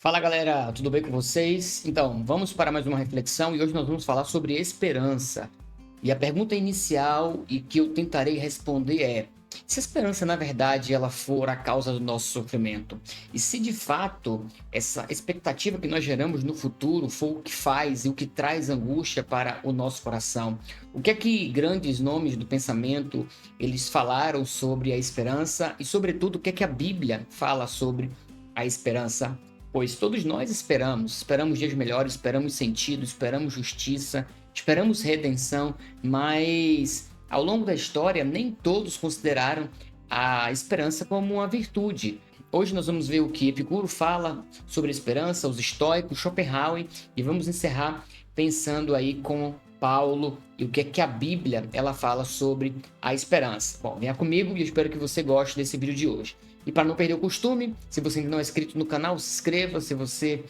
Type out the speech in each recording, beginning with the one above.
Fala galera, tudo bem com vocês? Então, vamos para mais uma reflexão e hoje nós vamos falar sobre esperança. E a pergunta inicial e que eu tentarei responder é: se a esperança na verdade ela for a causa do nosso sofrimento? E se de fato essa expectativa que nós geramos no futuro for o que faz e o que traz angústia para o nosso coração? O que é que grandes nomes do pensamento eles falaram sobre a esperança e sobretudo o que é que a Bíblia fala sobre a esperança? Pois todos nós esperamos dias melhores, esperamos sentido, esperamos justiça, esperamos redenção, mas ao longo da história nem todos consideraram a esperança como uma virtude. Hoje nós vamos ver o que Epicuro fala sobre a esperança, os estoicos, Schopenhauer, e vamos encerrar pensando aí com Paulo e o que é que a Bíblia ela fala sobre a esperança. Bom, venha comigo e eu espero que você goste desse vídeo de hoje. E para não perder o costume, se você ainda não é inscrito no canal, se inscreva. Se você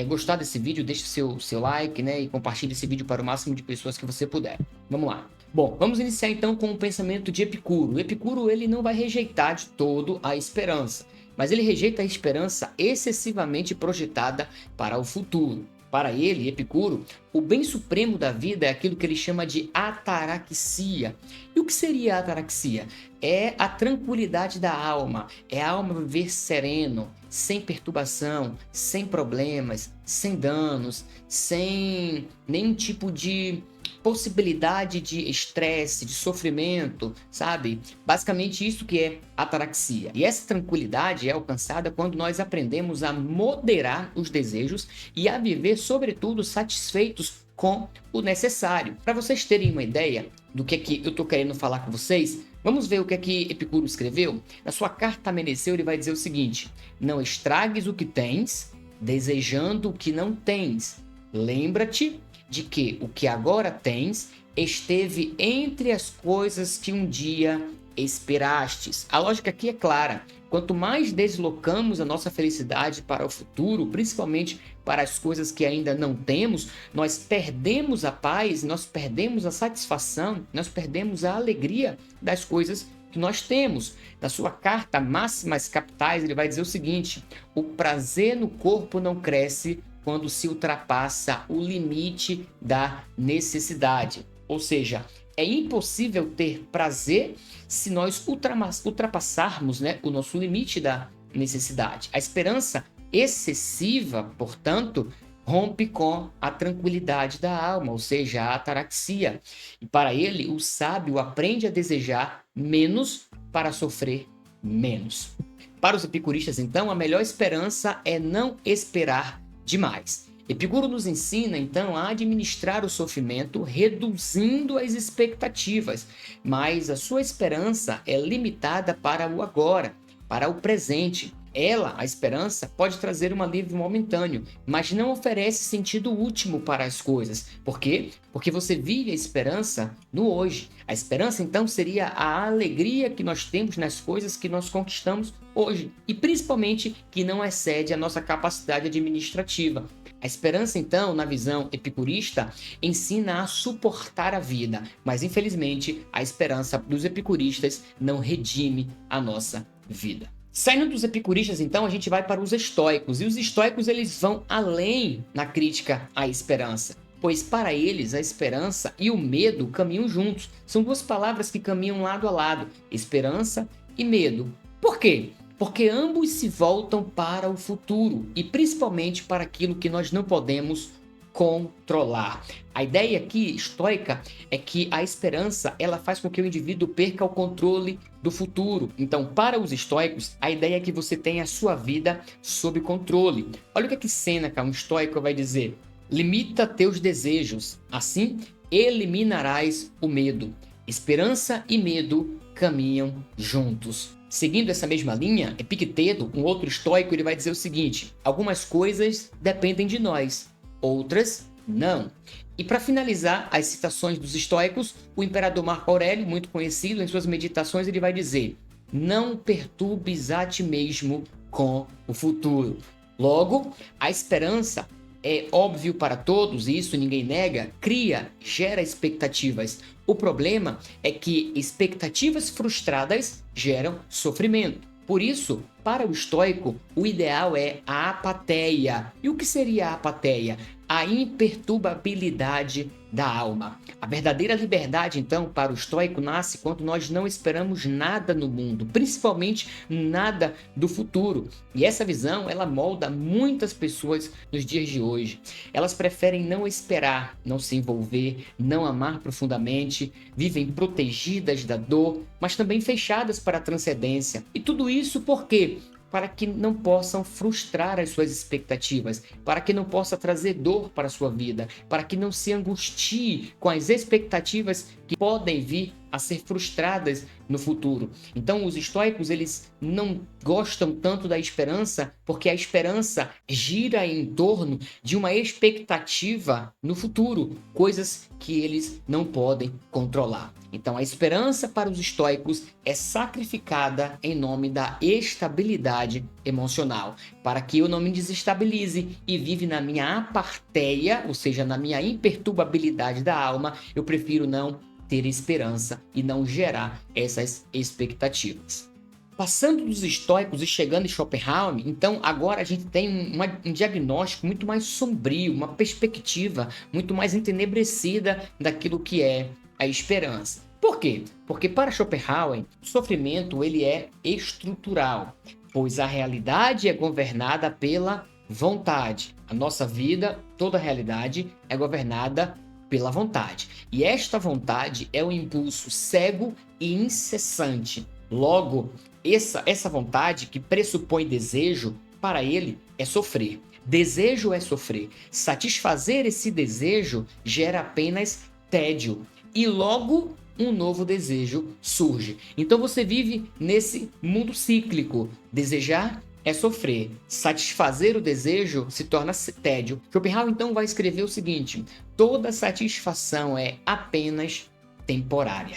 gostar desse vídeo, deixe seu like, né? E compartilhe esse vídeo para o máximo de pessoas que você puder. Vamos lá. Bom, vamos iniciar então com o pensamento de Epicuro. Epicuro ele não vai rejeitar de todo a esperança, mas ele rejeita a esperança excessivamente projetada para o futuro. Para ele, Epicuro, o bem supremo da vida é aquilo que ele chama de ataraxia. E o que seria a ataraxia? É a tranquilidade da alma, é a alma viver sereno, sem perturbação, sem problemas, sem danos, sem nenhum tipo de possibilidade de estresse, de sofrimento, sabe? Basicamente isso que é ataraxia. E essa tranquilidade é alcançada quando nós aprendemos a moderar os desejos e a viver, sobretudo, satisfeitos com o necessário. Para vocês terem uma ideia do que é que eu estou querendo falar com vocês, vamos ver o que é que Epicuro escreveu? Na sua carta a Meneceu, ele vai dizer o seguinte: não estragues o que tens, desejando o que não tens. Lembra-te de que o que agora tens esteve entre as coisas que um dia esperastes. A lógica aqui é clara. Quanto mais deslocamos a nossa felicidade para o futuro, principalmente para as coisas que ainda não temos, nós perdemos a paz, nós perdemos a satisfação, nós perdemos a alegria das coisas que nós temos. Na sua carta Máximas Capitais, ele vai dizer o seguinte: o prazer no corpo não cresce quando se ultrapassa o limite da necessidade. Ou seja, é impossível ter prazer se nós ultrapassarmos, né, o nosso limite da necessidade. A esperança excessiva, portanto, rompe com a tranquilidade da alma, ou seja, a ataraxia. E para ele, o sábio aprende a desejar menos para sofrer menos. Para os epicuristas, então, a melhor esperança é não esperar demais. Epicuro nos ensina, então, a administrar o sofrimento, reduzindo as expectativas, mas a sua esperança é limitada para o agora, para o presente. Ela, a esperança, pode trazer um alívio momentâneo, mas não oferece sentido último para as coisas. Por quê? Porque você vive a esperança no hoje. A esperança, então, seria a alegria que nós temos nas coisas que nós conquistamos hoje, e principalmente que não excede a nossa capacidade administrativa. A esperança, então, na visão epicurista, ensina a suportar a vida, mas infelizmente a esperança dos epicuristas não redime a nossa vida. Saindo dos epicuristas, então, a gente vai para os estoicos, e os estoicos eles vão além na crítica à esperança, pois para eles a esperança e o medo caminham juntos. São duas palavras que caminham lado a lado, esperança e medo. Por quê? Porque ambos se voltam para o futuro e principalmente para aquilo que nós não podemos controlar. A ideia aqui estoica é que a esperança ela faz com que o indivíduo perca o controle do futuro. Então, para os estoicos, a ideia é que você tenha a sua vida sob controle. Olha o que Sêneca, um estoico, vai dizer: limita teus desejos, assim eliminarás o medo. Esperança e medo caminham juntos. Seguindo essa mesma linha, Epicteto, um outro estoico, ele vai dizer o seguinte: algumas coisas dependem de nós, outras não. E para finalizar as citações dos estoicos, o imperador Marco Aurélio, muito conhecido, em suas meditações, ele vai dizer: não perturbes a ti mesmo com o futuro. Logo, a esperança é óbvio para todos, e isso ninguém nega, gera expectativas. O problema é que expectativas frustradas geram sofrimento. Por isso, Para o estoico, o ideal é a apatheia. E o que seria a apatheia? A imperturbabilidade da alma. A verdadeira liberdade, então, para o estoico nasce quando nós não esperamos nada no mundo, principalmente nada do futuro. E essa visão, ela molda muitas pessoas nos dias de hoje. Elas preferem não esperar, não se envolver, não amar profundamente, vivem protegidas da dor, mas também fechadas para a transcendência. E tudo isso por quê? Para que não possam frustrar as suas expectativas, para que não possa trazer dor para a sua vida, para que não se angustie com as expectativas que podem vir a ser frustradas no futuro. Então, os estoicos, eles não gostam tanto da esperança, porque a esperança gira em torno de uma expectativa no futuro, coisas que eles não podem controlar. Então, a esperança para os estoicos é sacrificada em nome da estabilidade emocional, para que eu não me desestabilize e vive na minha apatheia, ou seja, na minha imperturbabilidade da alma. Eu prefiro não ter esperança e não gerar essas expectativas. Passando dos estoicos e chegando em Schopenhauer, então agora a gente tem um diagnóstico muito mais sombrio, uma perspectiva muito mais entenebrecida daquilo que é a esperança. Por quê? Porque para Schopenhauer, o sofrimento ele é estrutural, pois a realidade é governada pela vontade. A nossa vida, toda a realidade é governada pela vontade. E esta vontade é um impulso cego e incessante. Logo, essa vontade que pressupõe desejo, para ele é sofrer. Desejo é sofrer. Satisfazer esse desejo gera apenas tédio. E logo um novo desejo surge. Então você vive nesse mundo cíclico. Desejar é sofrer. Satisfazer o desejo se torna tédio. Schopenhauer então vai escrever o seguinte: toda satisfação é apenas temporária.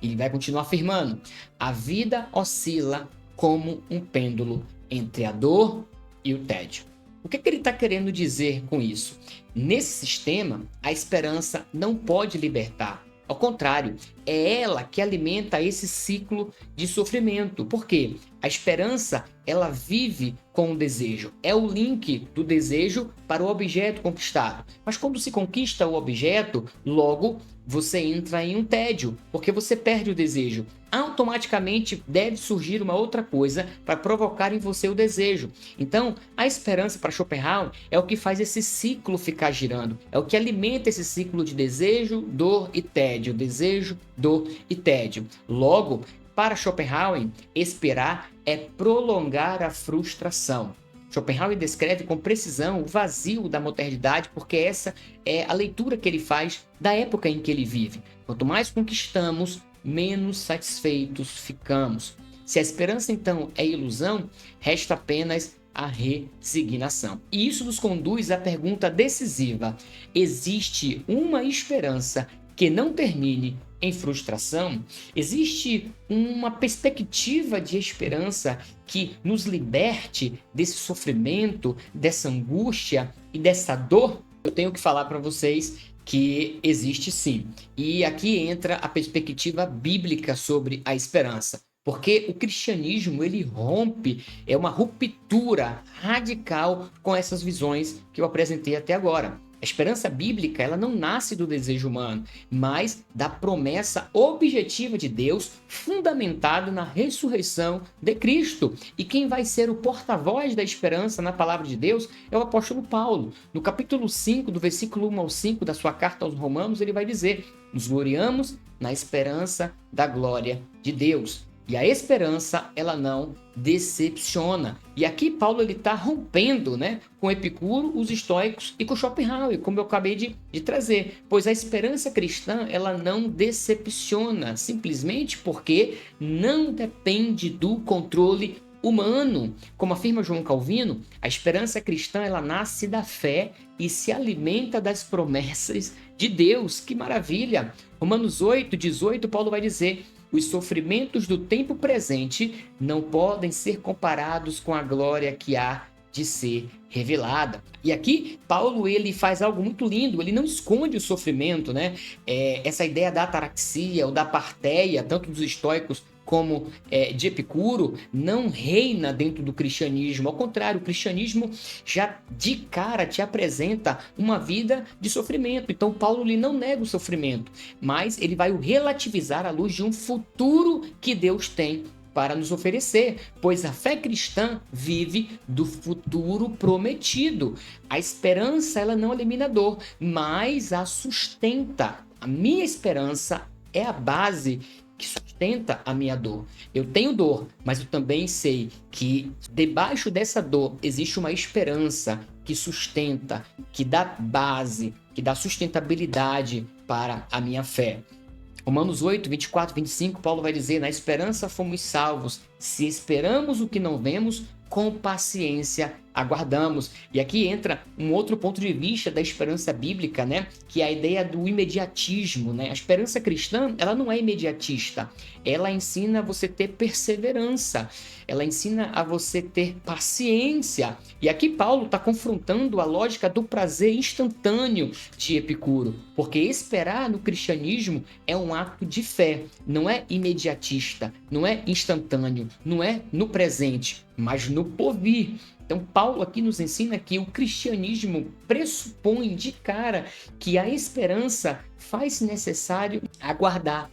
Ele vai continuar afirmando: a vida oscila como um pêndulo entre a dor e o tédio. O que ele está querendo dizer com isso? Nesse sistema, a esperança não pode libertar. Ao contrário, é ela que alimenta esse ciclo de sofrimento. Por quê? A esperança, ela vive com o desejo. É o link do desejo para o objeto conquistado. Mas quando se conquista o objeto, logo você entra em um tédio, porque você perde o desejo. Automaticamente deve surgir uma outra coisa para provocar em você o desejo. Então, a esperança para Schopenhauer é o que faz esse ciclo ficar girando. É o que alimenta esse ciclo de desejo, dor e tédio. Desejo, dor e tédio. Logo, para Schopenhauer, esperar é prolongar a frustração. Schopenhauer descreve com precisão o vazio da modernidade, porque essa é a leitura que ele faz da época em que ele vive. Quanto mais conquistamos, menos satisfeitos ficamos. Se a esperança, então, é ilusão, resta apenas a resignação. E isso nos conduz à pergunta decisiva: existe uma esperança que não termine em frustração? Existe uma perspectiva de esperança que nos liberte desse sofrimento, dessa angústia e dessa dor? Eu tenho que falar para vocês que existe sim. E aqui entra a perspectiva bíblica sobre a esperança. Porque o cristianismo, ele rompe, é uma ruptura radical com essas visões que eu apresentei até agora. A esperança bíblica, ela não nasce do desejo humano, mas da promessa objetiva de Deus, fundamentada na ressurreição de Cristo. E quem vai ser o porta-voz da esperança na palavra de Deus é o apóstolo Paulo. No capítulo 5, do versículo 1 ao 5 da sua carta aos Romanos, ele vai dizer: nos gloriamos na esperança da glória de Deus. E a esperança, ela não decepciona. E aqui Paulo está rompendo, com Epicuro, os estoicos e com Schopenhauer, como eu acabei de trazer. Pois a esperança cristã, ela não decepciona, simplesmente porque não depende do controle humano. Como afirma João Calvino, a esperança cristã, ela nasce da fé e se alimenta das promessas de Deus. Que maravilha! Romanos 8:18, Paulo vai dizer: os sofrimentos do tempo presente não podem ser comparados com a glória que há de ser revelada. E aqui, Paulo, ele faz algo muito lindo, ele não esconde o sofrimento, Essa ideia da ataraxia ou da parteia, tanto dos estoicos como de Epicuro, não reina dentro do cristianismo. Ao contrário, o cristianismo já de cara te apresenta uma vida de sofrimento. Então Paulo ele não nega o sofrimento, mas ele vai o relativizar à luz de um futuro que Deus tem para nos oferecer, pois a fé cristã vive do futuro prometido. A esperança ela não elimina a dor, mas a sustenta. A minha esperança é a base que sustenta a minha dor. Eu tenho dor, mas eu também sei que debaixo dessa dor existe uma esperança que sustenta, que dá base, que dá sustentabilidade para a minha fé. Romanos 8, 24, 25, Paulo vai dizer: na esperança fomos salvos, se esperamos o que não vemos, com paciência aguardamos. E aqui entra um outro ponto de vista da esperança bíblica, né? Que é a ideia do imediatismo, né? A esperança cristã, ela não é imediatista. Ela ensina a você ter perseverança. Ela ensina a você ter paciência. E aqui Paulo está confrontando a lógica do prazer instantâneo de Epicuro. Porque esperar no cristianismo é um ato de fé. Não é imediatista, não é instantâneo, não é no presente, mas no porvir. Então, Paulo aqui nos ensina que o cristianismo pressupõe de cara que a esperança faz necessário aguardar,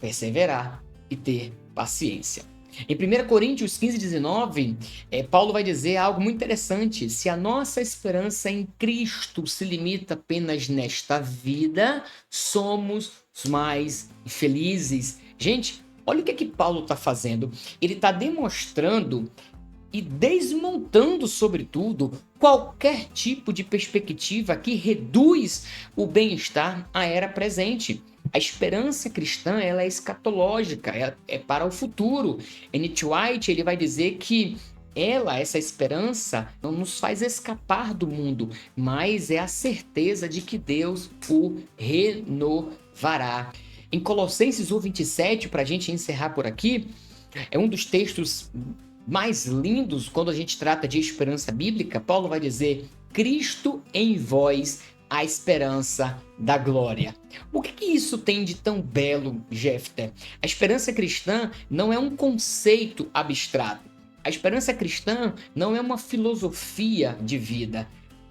perseverar e ter paciência. Em 1 Coríntios 15, 19, Paulo vai dizer algo muito interessante. Se a nossa esperança em Cristo se limita apenas nesta vida, somos os mais felizes. Gente, olha o que Paulo está fazendo. Ele está demonstrando e desmontando, sobretudo, qualquer tipo de perspectiva que reduz o bem-estar à era presente. A esperança cristã ela é escatológica, é para o futuro. N.T. White ele vai dizer que essa esperança, não nos faz escapar do mundo, mas é a certeza de que Deus o renovará. Em Colossenses 1:27, para a gente encerrar por aqui, é um dos textos mais lindos quando a gente trata de esperança bíblica. Paulo vai dizer: Cristo em vós, a esperança da glória. O que isso tem de tão belo, Jefter? A esperança cristã não é um conceito abstrato. A esperança cristã não é uma filosofia de vida.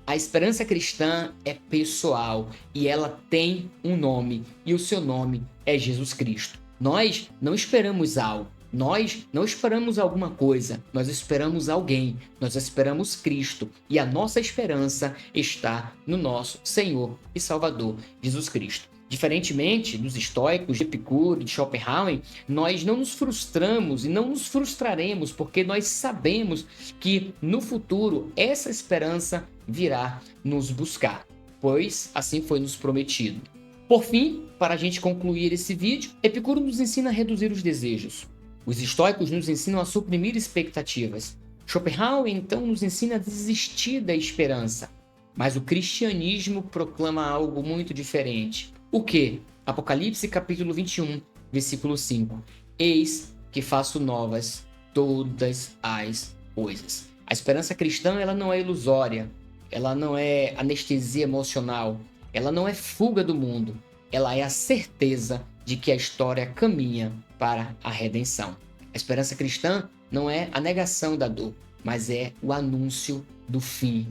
A esperança cristã é pessoal e ela tem um nome, e o seu nome é Jesus Cristo. Nós não esperamos algo. Nós não esperamos alguma coisa, nós esperamos alguém, nós esperamos Cristo e a nossa esperança está no nosso Senhor e Salvador, Jesus Cristo. Diferentemente dos estoicos, de Epicuro, de Schopenhauer, nós não nos frustramos e não nos frustraremos porque nós sabemos que no futuro essa esperança virá nos buscar, pois assim foi nos prometido. Por fim, para a gente concluir esse vídeo, Epicuro nos ensina a reduzir os desejos. Os estoicos nos ensinam a suprimir expectativas. Schopenhauer, então, nos ensina a desistir da esperança. Mas o cristianismo proclama algo muito diferente. O quê? Apocalipse capítulo 21, versículo 5. Eis que faço novas todas as coisas. A esperança cristã ela não é ilusória. Ela não é anestesia emocional. Ela não é fuga do mundo. Ela é a certeza de que a história caminha para a redenção. A esperança cristã não é a negação da dor, mas é o anúncio do fim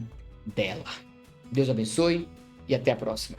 dela. Deus abençoe e até a próxima.